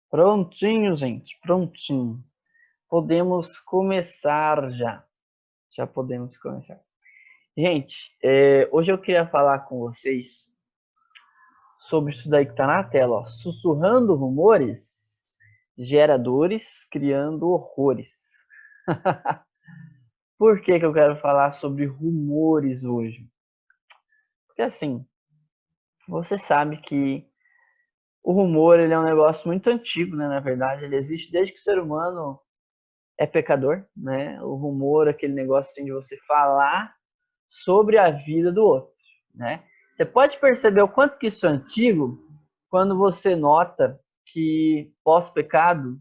Prontinho, gente, prontinho. Podemos começar já. Já podemos começar. Gente, hoje eu queria falar com vocês sobre isso daí que tá na tela, ó. Sussurrando rumores, geradores criando horrores. Por que eu quero falar sobre rumores hoje? Porque assim, você sabe que o rumor ele é um negócio muito antigo, né? Na verdade, ele existe desde que o ser humano é pecador, né? O rumor, aquele negócio assim de você falar sobre a vida do outro, né? Você pode perceber o quanto que isso é antigo quando você nota que pós-pecado,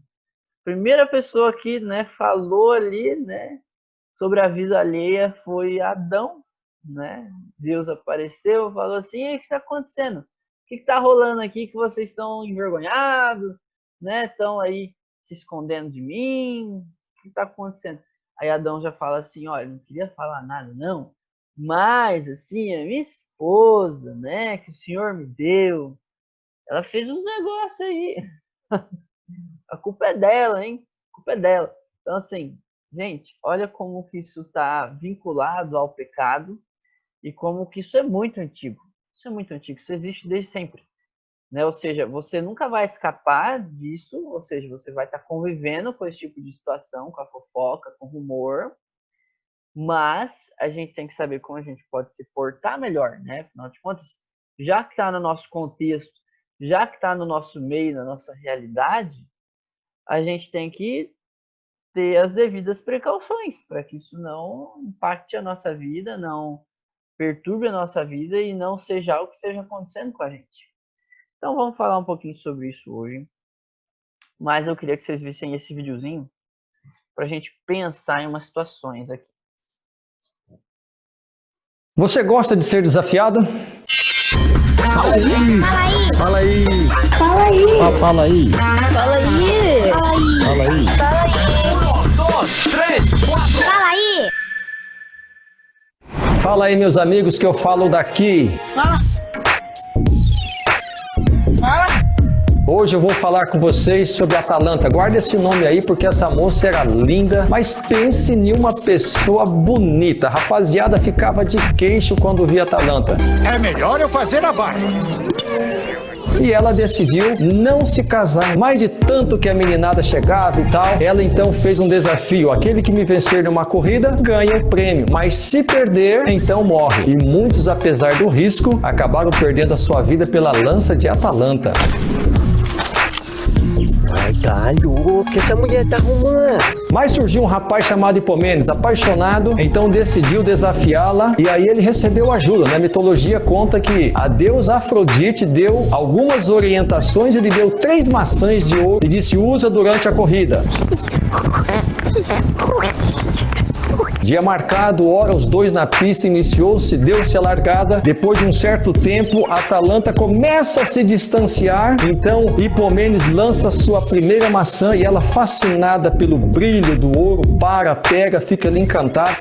a primeira pessoa que, né, falou ali, né, sobre a vida alheia foi Adão, né? Deus apareceu, falou assim: "E o que está acontecendo? O que está rolando aqui que vocês estão envergonhados, né? Estão aí se escondendo de mim? O que está acontecendo?" Aí Adão já fala assim: "Olha, não queria falar nada não, mas assim, a minha esposa, né, que o Senhor me deu, ela fez uns negócios aí. A culpa é dela, hein? A culpa é dela." Então assim, gente, olha como que isso está vinculado ao pecado e como que isso é muito antigo. Isso é muito antigo, isso existe desde sempre, né? Ou seja, você nunca vai escapar disso, ou seja, você vai estar convivendo com esse tipo de situação, com a fofoca, com o rumor, mas a gente tem que saber como a gente pode se portar melhor, né? Afinal de contas, já que está no nosso contexto, já que está no nosso meio, na nossa realidade, a gente tem que ter as devidas precauções para que isso não impacte a nossa vida, não perturbe a nossa vida e não seja algo que esteja acontecendo com a gente. Então vamos falar um pouquinho sobre isso hoje, mas eu queria que vocês vissem esse videozinho para a gente pensar em umas situações aqui. Você gosta de ser desafiado? Fala aí! Fala aí! Fala aí! Fala aí! Fala aí! Fala aí! Fala aí! 1, 2, 3, 4. Fala aí! Fala aí, meus amigos, que eu falo daqui. Hoje eu vou falar com vocês sobre a Atalanta. Guarda esse nome aí porque essa moça era linda, mas pense em uma pessoa bonita. A rapaziada ficava de queixo quando via a Atalanta. É melhor eu fazer a barba. E ela decidiu não se casar. Mais de tanto que a meninada chegava e tal, ela então fez um desafio. Aquele que me vencer numa corrida, ganha o prêmio. Mas se perder, então morre. E muitos, apesar do risco, acabaram perdendo a sua vida pela lança de Atalanta. Ai, tá louco, essa mulher tá arrumando. Mas surgiu um rapaz chamado Hipômenes, apaixonado, então decidiu desafiá-la e aí ele recebeu ajuda. Na mitologia conta que a deusa Afrodite deu algumas orientações, ele deu 3 maçãs de ouro e disse: usa durante a corrida. Dia marcado, hora os dois na pista, iniciou-se, deu-se a largada. Depois de um certo tempo, a Atalanta começa a se distanciar. Então, Hipômenes lança sua primeira maçã e ela, fascinada pelo brilho do ouro, pega, fica ali encantada.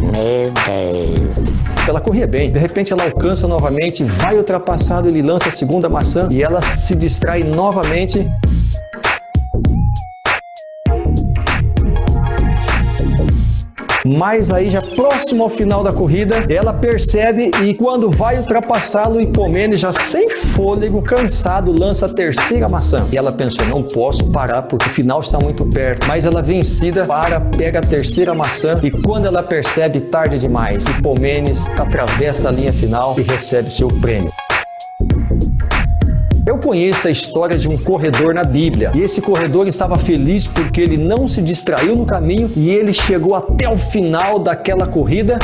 Meu Deus. Ela corria bem. De repente, ela alcança novamente, vai ultrapassado, ele lança a segunda maçã e ela se distrai novamente. Mas aí, já próximo ao final da corrida, ela percebe e quando vai ultrapassá-lo, Hipômenes, já sem fôlego, cansado, lança a terceira maçã. E ela pensou: não posso parar porque o final está muito perto. Mas ela, vencida, pega a terceira maçã e quando ela percebe, tarde demais. Hipômenes atravessa a linha final e recebe seu prêmio. Eu conheço a história de um corredor na Bíblia, e esse corredor estava feliz porque ele não se distraiu no caminho e ele chegou até o final daquela corrida.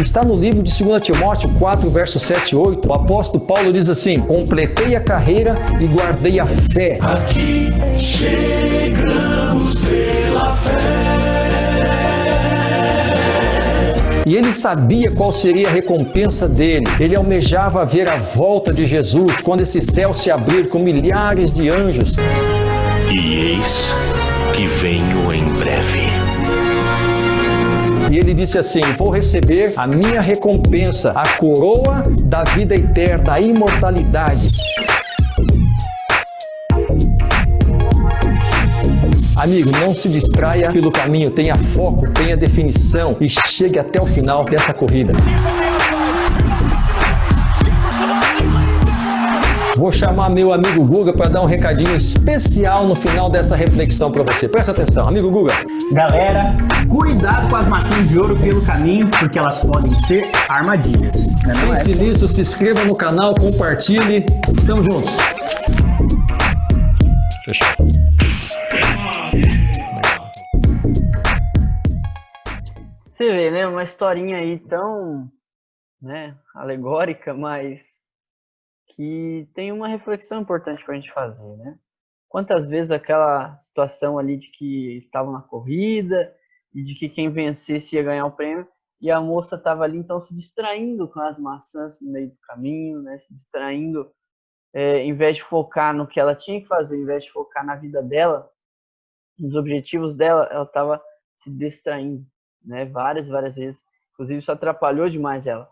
Está no livro de 2 Timóteo 4, versos 7 e 8, o apóstolo Paulo diz assim: completei a carreira e guardei a fé. Aqui chegamos pela fé. E ele sabia qual seria a recompensa dele. Ele almejava ver a volta de Jesus, quando esse céu se abrir com milhares de anjos. E eis que venho em breve. E ele ele disse assim: vou receber a minha recompensa, a coroa da vida eterna, da imortalidade. Amigo, não se distraia pelo caminho, tenha foco, tenha definição e chegue até o final dessa corrida. Vou chamar meu amigo Guga para dar um recadinho especial no final dessa reflexão para você. Presta atenção, amigo Guga. Galera, cuidado com as maçãs de ouro pelo caminho, porque elas podem ser armadilhas. Pense nisso, se inscreva no canal, compartilhe. Estamos juntos. Fechou. Você vê, né? Uma historinha aí tão, né, alegórica, mas que tem uma reflexão importante para a gente fazer, né? Quantas vezes aquela situação ali de que estavam na corrida e de que quem vencesse ia ganhar o prêmio e a moça estava ali então se distraindo com as maçãs no meio do caminho, né? Se distraindo, em vez de focar no que ela tinha que fazer, em vez de focar na vida dela, nos objetivos dela, ela estava se distraindo, né? Várias vezes. Inclusive isso atrapalhou demais ela.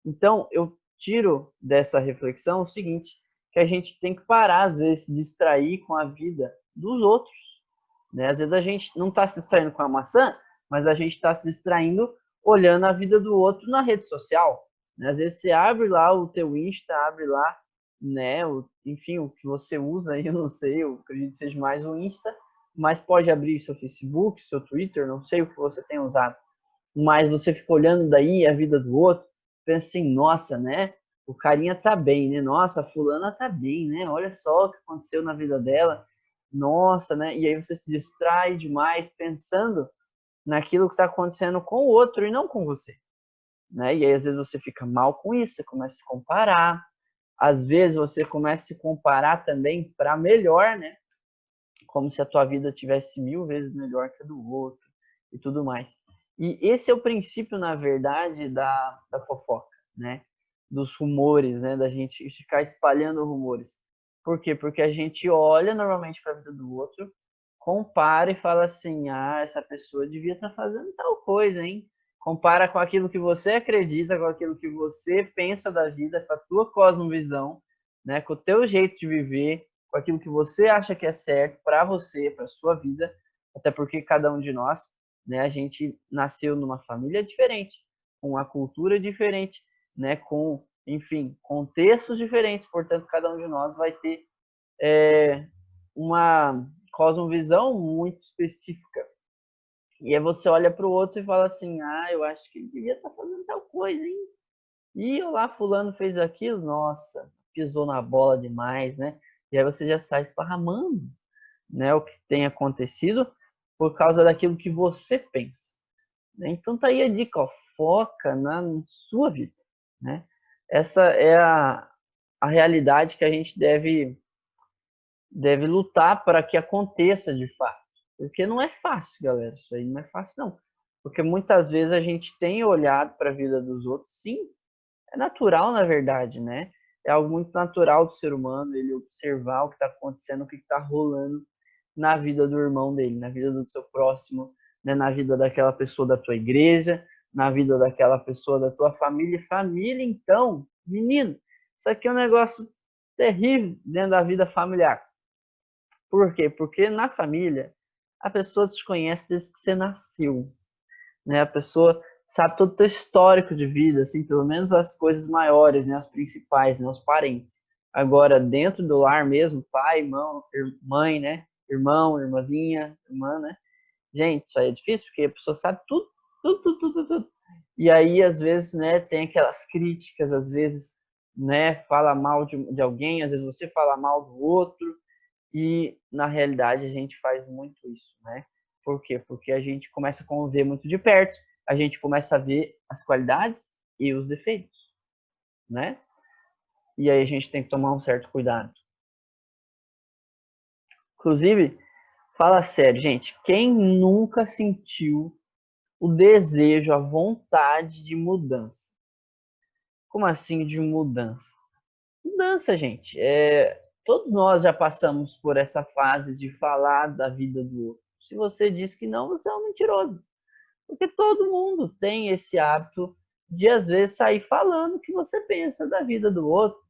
Então eu tiro dessa reflexão o seguinte, que a gente tem que parar, às vezes, se distrair com a vida dos outros, né? Às vezes a gente não está se distraindo com a maçã, mas a gente está se distraindo olhando a vida do outro na rede social, né? Às vezes você abre lá o teu Insta, abre lá, né, enfim, o que você usa, eu não sei, eu acredito que seja mais o Insta, mas pode abrir seu Facebook, seu Twitter, não sei o que você tem usado, mas você fica olhando daí a vida do outro, pensa assim, nossa, né? O carinha tá bem, né? Nossa, a fulana tá bem, né? Olha só o que aconteceu na vida dela. Nossa, né? E aí você se distrai demais pensando naquilo que tá acontecendo com o outro e não com você, né? E aí às vezes você fica mal com isso, você começa a se comparar. Às vezes você começa a se comparar também para melhor, né? Como se a tua vida tivesse 1000 vezes melhor que a do outro e tudo mais. E esse é o princípio, na verdade, da fofoca, né? Dos rumores, né? Da gente ficar espalhando rumores. Por quê? Porque a gente olha normalmente para a vida do outro, compara e fala assim, ah, essa pessoa devia estar fazendo tal coisa, hein? Compara com aquilo que você acredita, com aquilo que você pensa da vida, com a tua cosmovisão, né? Com o teu jeito de viver, com aquilo que você acha que é certo para você, para sua vida, até porque cada um de nós, né, a gente nasceu numa família diferente, com uma cultura diferente, né, com, enfim, contextos diferentes, portanto, cada um de nós vai ter uma cosmovisão muito específica. E aí você olha para o outro e fala assim, ah, eu acho que ele devia estar fazendo tal coisa, hein? E lá fulano fez aquilo, nossa, pisou na bola demais, né? E aí você já sai esparramando, né, o que tem acontecido por causa daquilo que você pensa, né? Então tá aí a dica, ó, foca na sua vida, né? Essa é a realidade que a gente deve lutar para que aconteça de fato, porque não é fácil, galera, isso aí não é fácil não, porque muitas vezes a gente tem olhado para a vida dos outros, sim, é natural na verdade, né? É algo muito natural do ser humano, ele observar o que está acontecendo, o que está rolando na vida do irmão dele, na vida do seu próximo, né? Na vida daquela pessoa da tua igreja, na vida daquela pessoa da tua família. Família, então, menino, isso aqui é um negócio terrível dentro da vida familiar. Por quê? Porque na família, a pessoa te conhece desde que você nasceu, né? A pessoa sabe todo o teu histórico de vida, assim, pelo menos as coisas maiores, né? As principais, né? Os parentes. Agora, dentro do lar mesmo, pai, irmão, mãe, né? Irmão, irmãzinha, irmã, né? Gente, isso aí é difícil, porque a pessoa sabe tudo. E aí, às vezes, né, tem aquelas críticas, às vezes, né, fala mal de alguém, às vezes você fala mal do outro, e na realidade a gente faz muito isso, né? Por quê? Porque a gente começa a conviver muito de perto, a gente começa a ver as qualidades e os defeitos, né? E aí a gente tem que tomar um certo cuidado. Inclusive, fala sério, gente, quem nunca sentiu o desejo, a vontade de mudança? Como assim de mudança? Mudança, gente. Todos nós já passamos por essa fase de falar da vida do outro. Se você diz que não, você é um mentiroso. Porque todo mundo tem esse hábito de, às vezes, sair falando o que você pensa da vida do outro,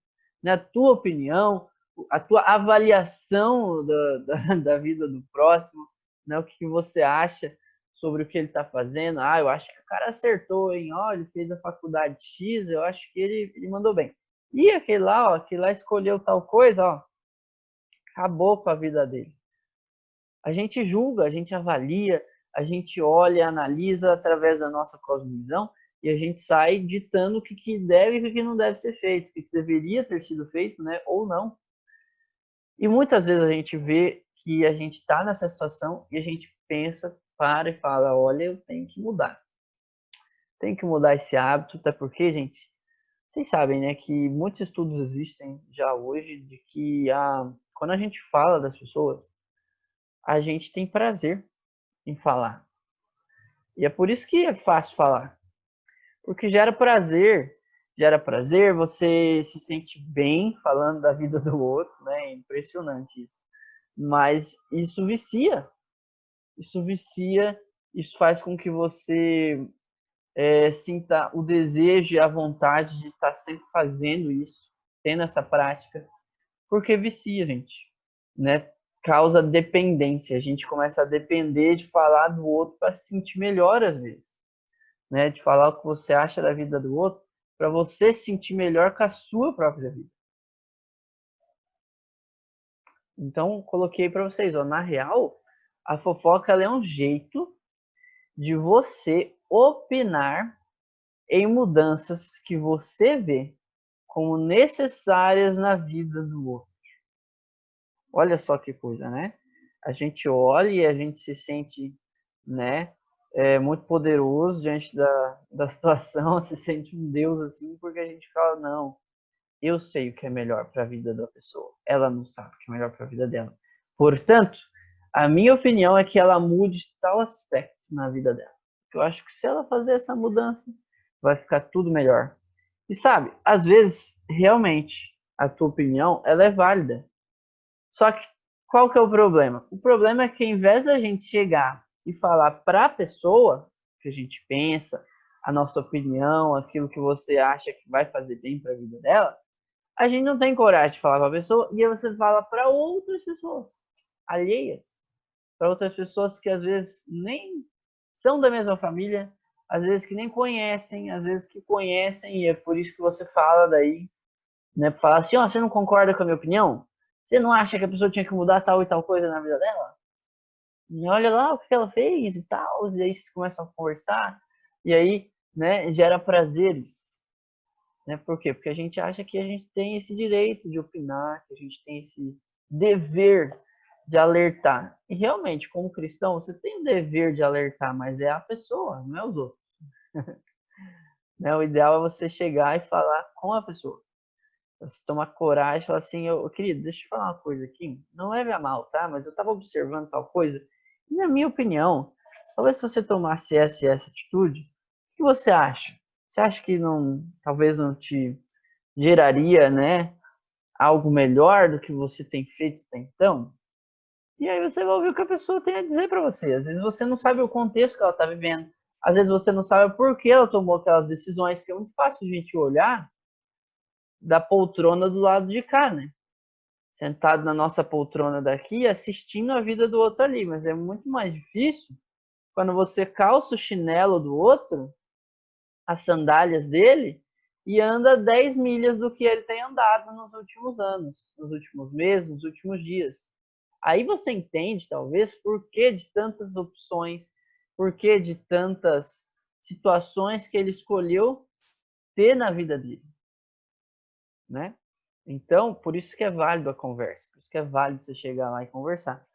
né? A tua opinião, a tua avaliação da vida do próximo, né? O que você acha sobre o que ele está fazendo. Ah, eu acho que o cara acertou, hein? Ó, ele fez a faculdade X, eu acho que ele mandou bem. E aquele lá escolheu tal coisa, ó, acabou com a vida dele. A gente julga, a gente avalia, a gente olha, analisa através da nossa cosmovisão e a gente sai ditando o que deve e o que não deve ser feito, o que deveria ter sido feito, né, ou não. E muitas vezes a gente vê que a gente está nessa situação e a gente pensa, para e fala, olha, eu tenho que mudar. Tem que mudar esse hábito, até porque, gente, vocês sabem, né, que muitos estudos existem já hoje de que quando a gente fala das pessoas, a gente tem prazer em falar. E é por isso que é fácil falar. Porque gera prazer, você se sente bem falando da vida do outro, né? É impressionante isso. Mas isso vicia. Isso faz com que você sinta o desejo e a vontade de estar sempre fazendo isso, tendo essa prática, porque vicia, gente, né? Causa dependência. A gente começa a depender de falar do outro para se sentir melhor às vezes, né? De falar o que você acha da vida do outro para você se sentir melhor com a sua própria vida. Então, coloquei para vocês, ó, na real, a fofoca ela é um jeito de você opinar em mudanças que você vê como necessárias na vida do outro. Olha só que coisa, né? A gente olha e a gente se sente, né, muito poderoso diante da situação, se sente um Deus assim, porque a gente fala, não, eu sei o que é melhor para a vida da pessoa. Ela não sabe o que é melhor para a vida dela. Portanto, a minha opinião é que ela mude tal aspecto na vida dela. Eu acho que se ela fazer essa mudança, vai ficar tudo melhor. E sabe, às vezes, realmente, a tua opinião, ela é válida. Só que, qual que é o problema? O problema é que, ao invés da gente chegar e falar para a pessoa o que a gente pensa, a nossa opinião, aquilo que você acha que vai fazer bem para a vida dela, a gente não tem coragem de falar para a pessoa e aí você fala para outras pessoas alheias, para outras pessoas que às vezes nem são da mesma família, às vezes que nem conhecem, às vezes que conhecem e é por isso que você fala daí, né? Falar assim, ó, você não concorda com a minha opinião? Você não acha que a pessoa tinha que mudar tal e tal coisa na vida dela? E olha lá o que ela fez e tal, e aí vocês começam a conversar e aí, né, gera prazeres. Né? Por quê? Porque a gente acha que a gente tem esse direito de opinar, que a gente tem esse dever de alertar. E realmente, como cristão, você tem o dever de alertar, mas é a pessoa, não é os outros. Né? O ideal é você chegar e falar com a pessoa. Você tomar coragem e falar assim, querido, deixa eu falar uma coisa aqui. Não leve a mal, tá? Mas eu estava observando tal coisa. E na minha opinião, talvez se você tomasse essa e essa atitude, o que você acha? Você acha que talvez não te geraria, né, algo melhor do que você tem feito até então? E aí você vai ouvir o que a pessoa tem a dizer para você. Às vezes você não sabe o contexto que ela está vivendo. Às vezes você não sabe por que ela tomou aquelas decisões, que é muito fácil a gente olhar da poltrona do lado de cá, né? Sentado na nossa poltrona daqui, assistindo a vida do outro ali. Mas é muito mais difícil quando você calça o chinelo do outro, as sandálias dele, e anda 10 milhas do que ele tem andado nos últimos anos, nos últimos meses, nos últimos dias. Aí você entende, talvez, por que de tantas opções, por que de tantas situações que ele escolheu ter na vida dele. Né? Então, por isso que é válido a conversa, por isso que é válido você chegar lá e conversar.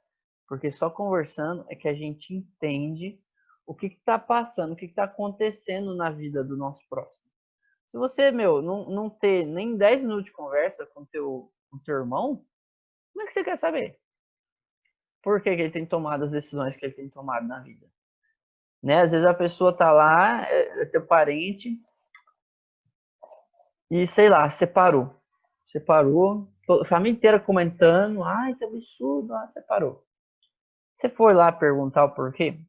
Porque só conversando é que a gente entende o que está passando, o que está acontecendo na vida do nosso próximo. Se você, não ter nem 10 minutos de conversa com o teu irmão, como é que você quer saber? Por que ele tem tomado as decisões que ele tem tomado na vida? Né? Às vezes a pessoa tá lá, é teu parente, e sei lá, separou, a família inteira comentando, ai, que absurdo, separou. Você foi lá perguntar o porquê?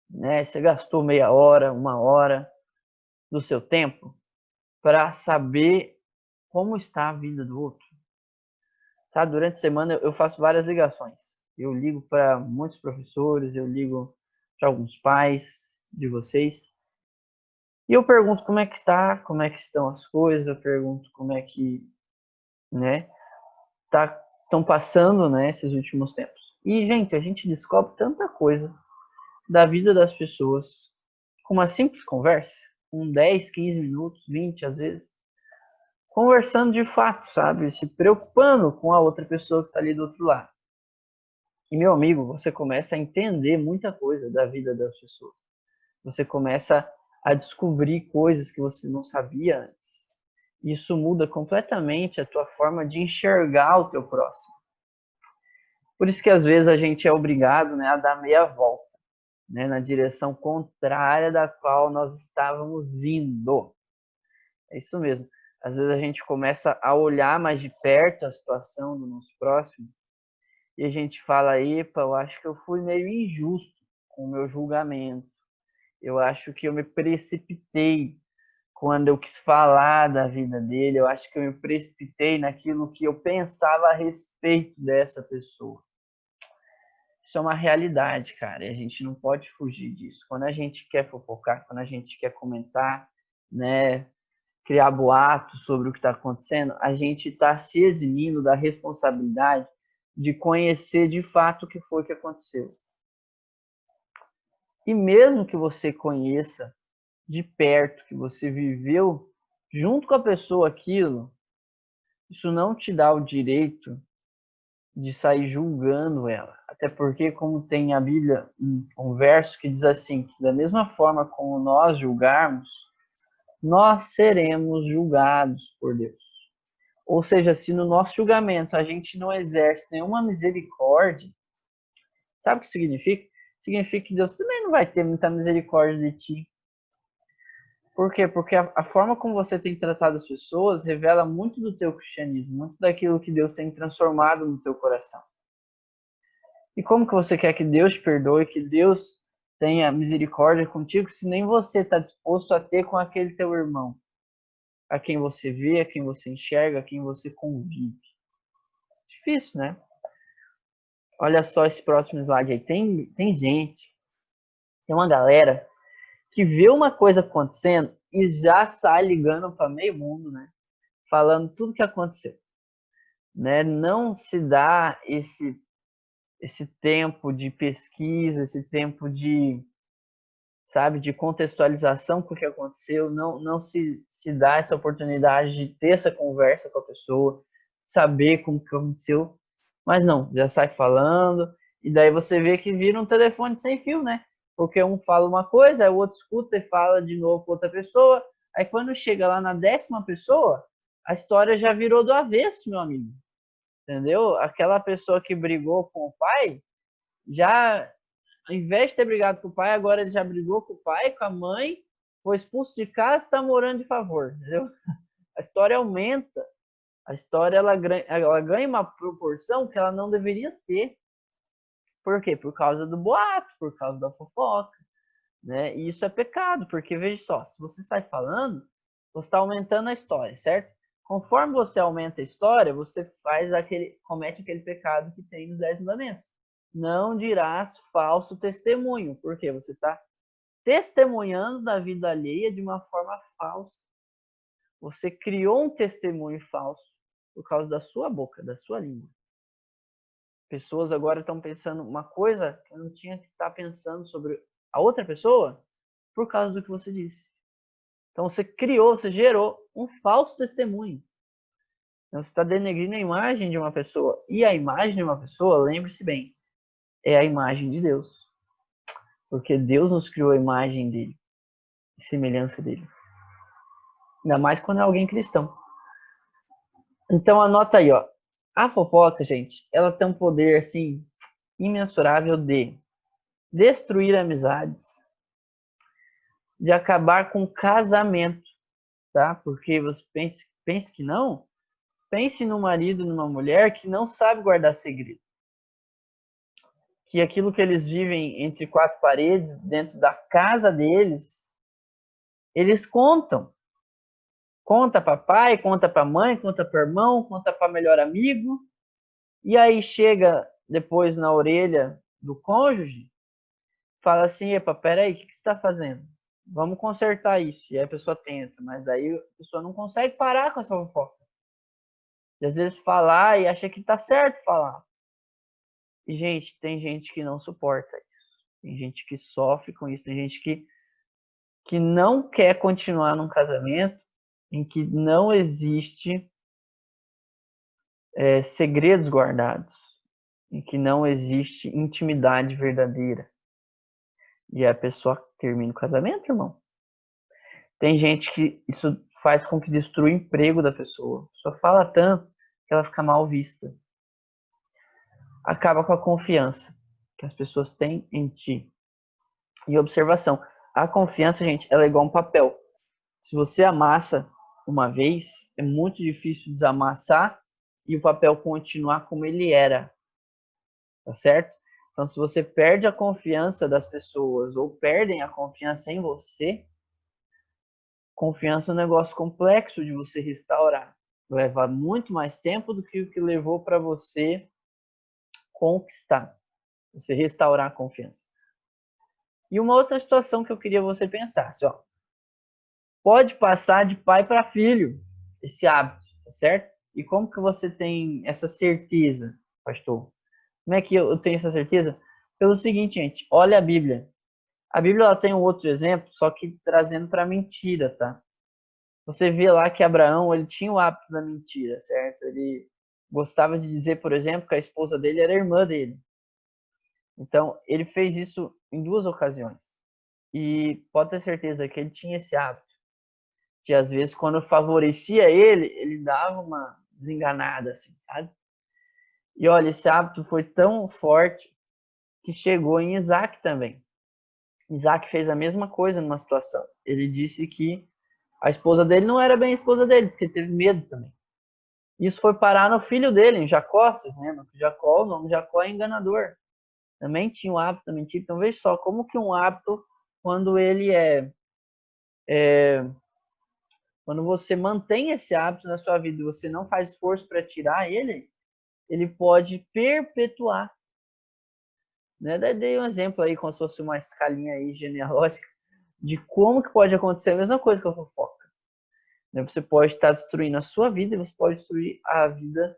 né? Você gastou meia hora, uma hora do seu tempo para saber como está a vida do outro. Sabe, durante a semana eu faço várias ligações. Eu ligo para muitos professores, eu ligo para alguns pais de vocês. E eu pergunto como é que está, como é que estão as coisas, eu pergunto como é que, né, estão passando, né, esses últimos tempos. E, gente, a gente descobre tanta coisa da vida das pessoas com uma simples conversa, com 10, 15 minutos, 20 às vezes, conversando de fato, sabe? Se preocupando com a outra pessoa que está ali do outro lado. E, meu amigo, você começa a entender muita coisa da vida das pessoas. Você começa a descobrir coisas que você não sabia antes. Isso muda completamente a tua forma de enxergar o teu próximo. Por isso que às vezes a gente é obrigado, né, a dar meia volta, né, na direção contrária da qual nós estávamos indo. É isso mesmo. Às vezes a gente começa a olhar mais de perto a situação do nosso próximo e a gente fala, epa, eu acho que eu fui meio injusto com o meu julgamento. Eu acho que eu me precipitei quando eu quis falar da vida dele. Eu acho que eu me precipitei naquilo que eu pensava a respeito dessa pessoa. Isso é uma realidade, cara, e a gente não pode fugir disso. Quando a gente quer fofocar, quando a gente quer comentar, né, criar boatos sobre o que está acontecendo, a gente está se eximindo da responsabilidade de conhecer de fato o que foi que aconteceu. E mesmo que você conheça de perto, que você viveu junto com a pessoa aquilo, isso não te dá o direito de sair julgando ela. Até porque, como tem a Bíblia, um verso que diz assim, que da mesma forma como nós julgarmos, nós seremos julgados por Deus. Ou seja, se no nosso julgamento a gente não exerce nenhuma misericórdia, sabe o que significa? Significa que Deus também não vai ter muita misericórdia de ti. Por quê? Porque a forma como você tem tratado as pessoas revela muito do teu cristianismo, muito daquilo que Deus tem transformado no teu coração. E como que você quer que Deus te perdoe, que Deus tenha misericórdia contigo, se nem você está disposto a ter com aquele teu irmão, a quem você vê, a quem você enxerga, a quem você convive? Difícil, né? Olha só esse próximo slide aí. Tem gente, tem uma galera que vê uma coisa acontecendo e já sai ligando para meio mundo, né? Falando tudo que aconteceu, né? Não se dá esse tempo de pesquisa, esse tempo de, sabe, de contextualização com o que aconteceu, não se dá essa oportunidade de ter essa conversa com a pessoa, saber como que aconteceu, mas não, já sai falando, e daí você vê que vira um telefone sem fio, né? Porque um fala uma coisa, aí o outro escuta e fala de novo com outra pessoa, aí quando chega lá na 10ª pessoa, a história já virou do avesso, meu amigo. Entendeu? Aquela pessoa que brigou com o pai, já, ao invés de ter brigado com o pai, agora ele já brigou com o pai, com a mãe, foi expulso de casa e está morando de favor, entendeu? A história aumenta. A história ela ganha uma proporção que ela não deveria ter. Por quê? Por causa do boato, por causa da fofoca, né? E isso é pecado, porque veja só, se você sai falando, você está aumentando a história, certo? Conforme você aumenta a história, você comete aquele pecado que tem nos 10 mandamentos. Não dirás falso testemunho, porque você está testemunhando da vida alheia de uma forma falsa. Você criou um testemunho falso por causa da sua boca, da sua língua. Pessoas agora estão pensando uma coisa que não tinha que estar pensando sobre a outra pessoa por causa do que você disse. Então você gerou um falso testemunho. Então, você está denegrindo a imagem de uma pessoa. E a imagem de uma pessoa, lembre-se bem, é a imagem de Deus. Porque Deus nos criou a imagem dele, a semelhança dele. Ainda mais quando é alguém cristão. Então anota aí, ó. A fofoca, gente, ela tem um poder, assim, imensurável de destruir amizades, de acabar com o casamento, tá? Porque você pense que não, pense no marido, numa mulher que não sabe guardar segredo, que aquilo que eles vivem entre quatro paredes, dentro da casa deles, eles contam. Conta para pai, conta para mãe, conta para irmão, conta para melhor amigo. E aí chega depois na orelha do cônjuge, fala assim, epa, peraí, o que você está fazendo? Vamos consertar isso. E aí a pessoa tenta, mas aí a pessoa não consegue parar com essa fofoca. E às vezes falar e acha que tá certo falar. E, gente, tem gente que não suporta isso. Tem gente que sofre com isso. Tem gente que não quer continuar num casamento em que não existe segredos guardados. Em que não existe intimidade verdadeira. E a pessoa termina o casamento, irmão. Tem gente que isso faz com que destrua o emprego da pessoa. A pessoa fala tanto que ela fica mal vista. Acaba com a confiança que as pessoas têm em ti. E observação, a confiança, gente, ela é igual um papel. Se você amassa uma vez, é muito difícil desamassar e o papel continuar como ele era. Tá certo? Então, se você perde a confiança das pessoas ou perdem a confiança em você, confiança é um negócio complexo de você restaurar. Leva muito mais tempo do que o que levou para você conquistar. Você restaurar a confiança. E uma outra situação que eu queria que você pensasse, ó. Pode passar de pai para filho esse hábito, tá certo? E como que você tem essa certeza, pastor? Como é que eu tenho essa certeza? Pelo seguinte, gente, olha a Bíblia. A Bíblia ela tem um outro exemplo, só que trazendo para mentira, tá? Você vê lá que Abraão, ele tinha o hábito da mentira, certo? Ele gostava de dizer, por exemplo, que a esposa dele era irmã dele. Então, ele fez isso em 2 ocasiões. E pode ter certeza que ele tinha esse hábito. Que às vezes, quando favorecia ele dava uma desenganada, assim, sabe? E olha, esse hábito foi tão forte que chegou em Isaac também. Isaac fez a mesma coisa numa situação. Ele disse que a esposa dele não era bem a esposa dele, porque teve medo também. Isso foi parar no filho dele, em Jacó, vocês lembram? Jacó, o nome de Jacó é enganador. Também tinha o hábito da mentira. Então veja só, como que um hábito, quando ele quando você mantém esse hábito na sua vida e você não faz esforço para tirar ele pode perpetuar. Né? Dei um exemplo aí, como se fosse uma escalinha aí genealógica, de como que pode acontecer a mesma coisa com a fofoca. Você pode estar destruindo a sua vida e você pode destruir a vida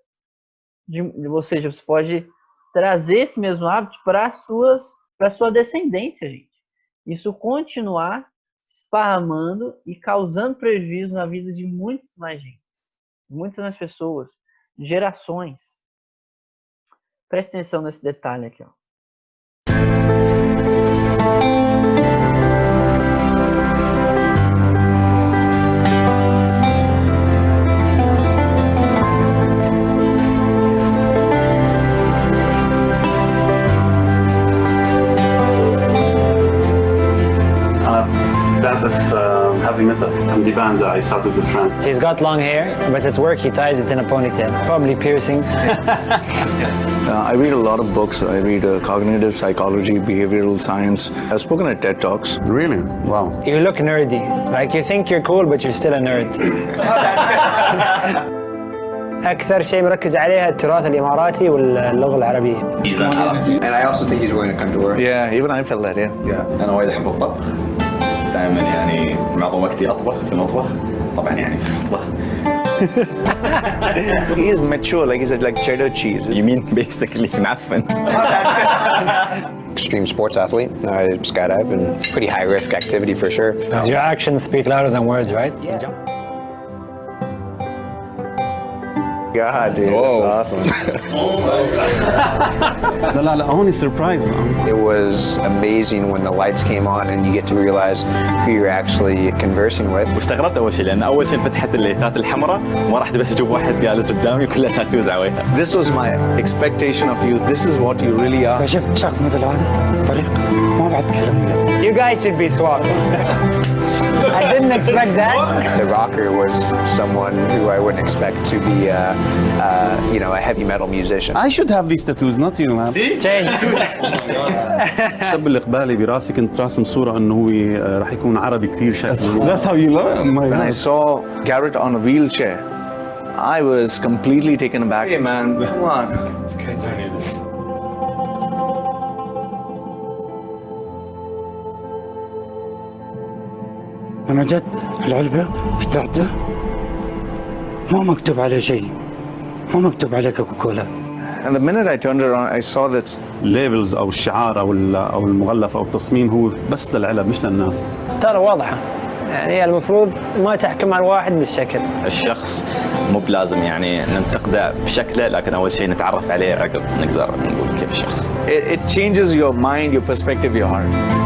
ou seja, você pode trazer esse mesmo hábito para a sua descendência, gente. Isso continuar esparramando e causando prejuízo na vida de muitas mais gente, muitas mais pessoas, gerações. Preste atenção nesse detalhe aqui, ó. Heavy metal. I'm the band I started with friends. He's got long hair, but at work he ties it in a ponytail. Probably piercings. I read a lot of books. I read cognitive psychology, behavioral science. I've spoken at TED Talks. Really? Wow. You look nerdy. Like you think you're cool, but you're still a nerd. أكثر شيء مركز عليها التراث الإماراتي واللغة العربية. And I also think he's wearing a condor. Yeah, even I felt that, yeah. أنا وايد أحب الطبخ. دائما يعني معظم وقتي أطبخ في المطبخ. طبعا يعني في المطبخ. He is mature, like he's like cheddar cheese. You mean basically معفن. Extreme sports athlete. I skydive and pretty high risk activity for sure. Your actions speak louder than words, right? Yeah. God, dude, that's awesome. لا only surprise. It was amazing when the lights came on and you get to realize who you're actually conversing with. واستغربت أول شيء لأن أول شيء فتحت الليتات الحمراء ما راح بس أشوف واحد جالس قدامي كلها تاتوز عليها. This was my expectation of you. This is what you really are. فشفت شخص مثل هذا طريق ما بعد تكلم. You guys should be swapped. I didn't expect that. The rocker was someone who I wouldn't expect to be, you know, a heavy metal musician. I should have these tattoos, not you, man. Change. الشاب اللي قبالي براسي كنت راسم صورة انه هو راح يكون عربي كثير شكله. That's how you learn. When I saw Garrett on a wheelchair, I was completely taken aback. Hey man, come on. لما جت العلبة فتحته ما مكتوب عليه شيء، ما مكتوب عليه كوكاكولا. And the minute I turned around, I saw that الليبلز او الشعار او المغلف او التصميم هو بس للعلب مش للناس. ترى واضحة، يعني المفروض ما تحكم على واحد بالشكل. الشخص مو بلازم يعني ننتقده بشكله، لكن اول شيء نتعرف عليه عقب نقدر نقول كيف الشخص. it changes your mind, your perspective, your heart.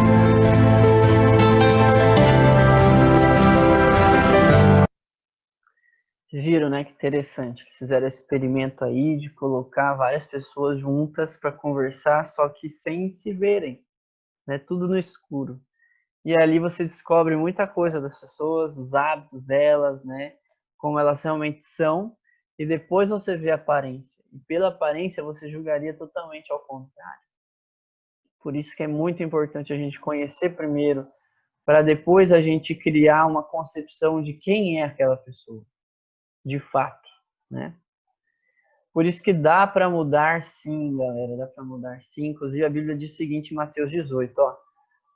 Vocês viram, né, que interessante. Eles fizeram esse experimento aí de colocar várias pessoas juntas para conversar, só que sem se verem, né, tudo no escuro. E ali você descobre muita coisa das pessoas, os hábitos delas, né, como elas realmente são, e depois você vê a aparência. E pela aparência você julgaria totalmente ao contrário. Por isso que é muito importante a gente conhecer primeiro, para depois a gente criar uma concepção de quem é aquela pessoa, de fato, né? Por isso que dá para mudar sim, galera, dá para mudar sim. Inclusive a Bíblia diz o seguinte em Mateus 18, ó.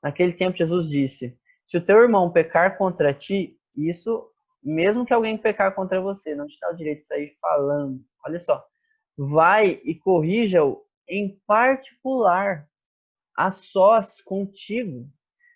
Naquele tempo Jesus disse, se o teu irmão pecar contra ti, isso, mesmo que alguém pecar contra você, não te dá o direito de sair falando. Olha só, vai e corrija-o em particular, a sós contigo.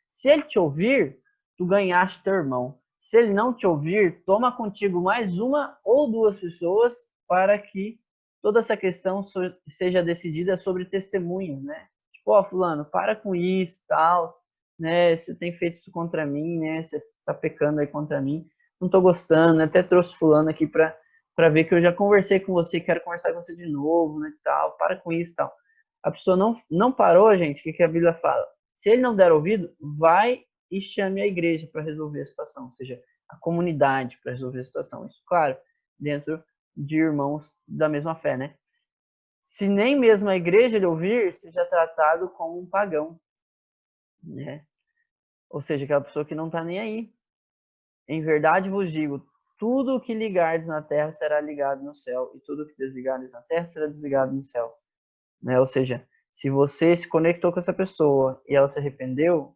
Se ele te ouvir, tu ganhaste teu irmão. Se ele não te ouvir, toma contigo mais uma ou duas pessoas para que toda essa questão seja decidida sobre testemunhos, né? Tipo, ó, fulano, para com isso, tal, né? Você tem feito isso contra mim, né? Você tá pecando aí contra mim. Não tô gostando, né? Até trouxe fulano aqui para ver que eu já conversei com você, quero conversar com você de novo, né, tal. Para com isso, tal. A pessoa não parou, gente. O que a Bíblia fala? Se ele não der ouvido, vai e chame a igreja para resolver a situação, ou seja, a comunidade para resolver a situação. Isso, claro, dentro de irmãos da mesma fé, né? Se nem mesmo a igreja lhe ouvir, seja tratado como um pagão, né? Ou seja, aquela pessoa que não está nem aí. Em verdade vos digo, tudo o que ligardes na terra será ligado no céu, e tudo o que desligardes na terra será desligado no céu, né? Ou seja, se você se conectou com essa pessoa e ela se arrependeu,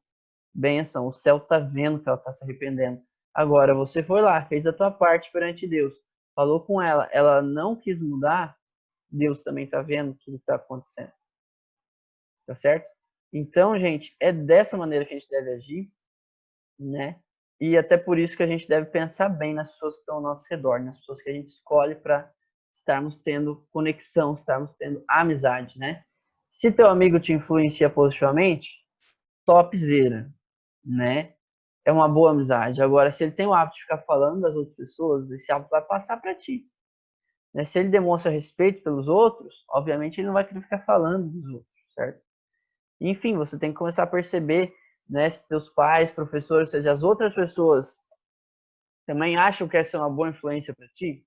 benção, o céu está vendo que ela está se arrependendo. Agora, você foi lá, fez a tua parte perante Deus, falou com ela, ela não quis mudar, Deus também está vendo tudo que está acontecendo. Tá certo? Então, gente, é dessa maneira que a gente deve agir, né? E até por isso que a gente deve pensar bem nas pessoas que estão ao nosso redor, nas pessoas que a gente escolhe para estarmos tendo conexão, estarmos tendo amizade, né? Se teu amigo te influencia positivamente, topzera, né? É uma boa amizade. Agora, se ele tem o hábito de ficar falando das outras pessoas, esse hábito vai passar para ti. Né? Se ele demonstra respeito pelos outros, obviamente ele não vai querer ficar falando dos outros, certo? Enfim, você tem que começar a perceber, né, se teus pais, professores, ou seja, as outras pessoas também acham que essa é uma boa influência para ti,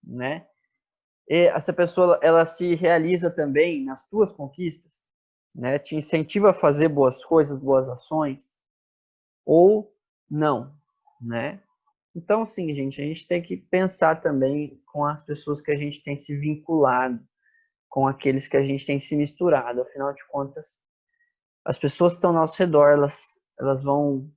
né? E essa pessoa, ela se realiza também nas tuas conquistas, né? Te incentiva a fazer boas coisas, boas ações, ou não, né? Então, sim, gente, a gente tem que pensar também com as pessoas que a gente tem se vinculado, com aqueles que a gente tem se misturado. Afinal de contas, as pessoas que estão ao nosso redor, elas vão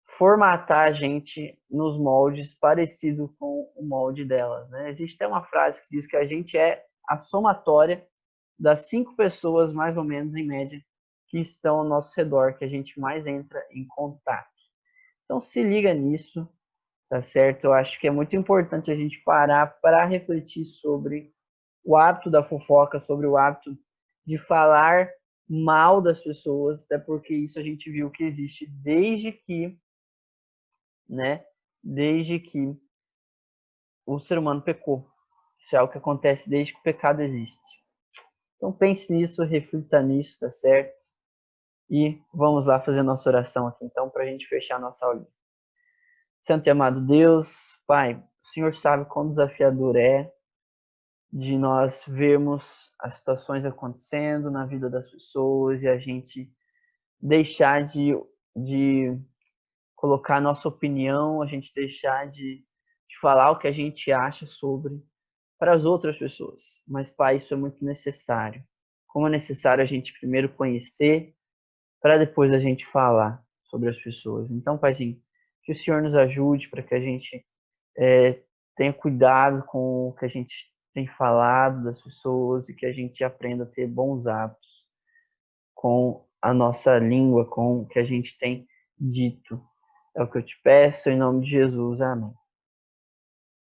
formatar a gente nos moldes parecidos com o molde delas, né? Existe até uma frase que diz que a gente é a somatória das 5 pessoas, mais ou menos, em média, que estão ao nosso redor, que a gente mais entra em contato. Então, se liga nisso, tá certo? Eu acho que é muito importante a gente parar para refletir sobre o hábito da fofoca, sobre o hábito de falar mal das pessoas, até porque isso a gente viu que existe desde que, né, desde que o ser humano pecou. Isso é algo que acontece desde que o pecado existe. Então pense nisso, reflita nisso, tá certo? E vamos lá fazer nossa oração aqui, então, para a gente fechar a nossa aula. Santo e amado Deus, Pai, o Senhor sabe quão desafiador é de nós vermos as situações acontecendo na vida das pessoas e a gente deixar de colocar nossa opinião, a gente deixar de falar o que a gente acha sobre para as outras pessoas. Mas, Pai, isso é muito necessário. Como é necessário a gente primeiro conhecer para depois a gente falar sobre as pessoas. Então, Paizinho, que o Senhor nos ajude para que a gente tenha cuidado com o que a gente tem falado das pessoas e que a gente aprenda a ter bons hábitos com a nossa língua, com o que a gente tem dito. É o que eu te peço, em nome de Jesus. Amém.